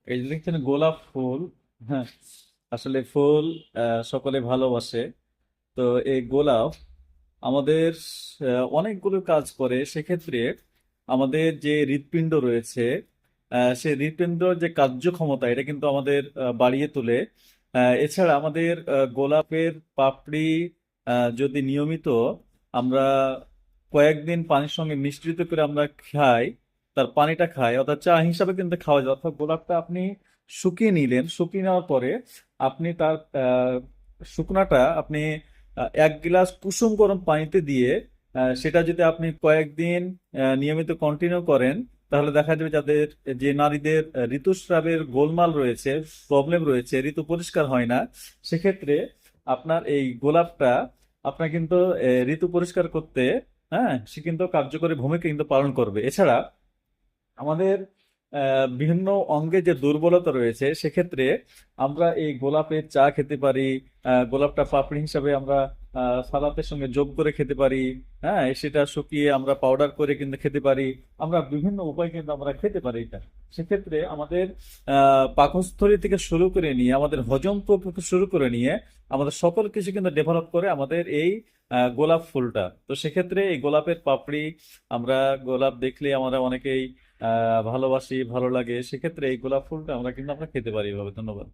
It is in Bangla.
এই যে দেখছেন গোলাপ ফুল। হ্যাঁ, আসলে ফুল সকলে ভালোবাসে। তো এই গোলাপ আমাদের অনেকগুলো কাজ করে। সেক্ষেত্রে আমাদের যে হৃৎপিণ্ড রয়েছে, সেই হৃৎপিণ্ডর যে কার্যক্ষমতা এটা কিন্তু আমাদের বাড়িয়ে তোলে। এছাড়া আমাদের গোলাপের পাপড়ি যদি নিয়মিত আমরা কয়েকদিন পানির সঙ্গে মিশ্রিত করে আমরা খাই, তার পানিটা খাই, অর্থাৎ চা হিসাবে কিন্তু খাওয়া যায়। অর্থাৎ গোলাপটা আপনি শুকিয়ে নিলেন, শুকিয়ে নেওয়ার পরে আপনি তার শুকনাটা আপনি 1 গ্লাস কুসুম গরম পানিতে দিয়ে সেটা যদি আপনি কয়েকদিন নিয়মিত কন্টিনিউ করেন, তাহলে দেখা যাবে যাদের যে নারীদের ঋতুস্রাবের গোলমাল রয়েছে, প্রবলেম রয়েছে, ঋতু পরিষ্কার হয় না, সেক্ষেত্রে আপনার এই গোলাপটা আপনার কিন্তু ঋতু পরিষ্কার করতে, হ্যাঁ, সে কিন্তু কার্যকরী ভূমিকা কিন্তু পালন করবে। এছাড়া আমাদের বিভিন্ন অঙ্গে যে দুর্বলতা রয়েছে, সেক্ষেত্রে আমরা এই গোলাপের চা খেতে পারি। গোলাপটা পাপড়ি হিসাবে আমরা সালাতের সঙ্গে যোগ করে খেতে পারি। হ্যাঁ, সেটা শুকিয়ে আমরা পাউডার করে কিন্তু খেতে পারি। আমরা বিভিন্ন উপায় কিন্তু আমরা খেতে পারি এটা। সেক্ষেত্রে আমাদের পাকস্থলী থেকে শুরু করে নিয়ে আমাদের হজম প্রক্রিয়া থেকে শুরু করে নিয়ে আমাদের সকল কিছু কিন্তু ডেভেলপ করে আমাদের এই গোলাপ ফুলটা। তো সেক্ষেত্রে এই গোলাপের পাপড়ি, আমরা গোলাপ দেখলে আমরা অনেকেই ভালোবাসি, ভালো লাগে। সেক্ষেত্রে এই গোলাপ ফুলটা আমরা কিন্তু আমরা খেতে পারি এভাবে। ধন্যবাদ।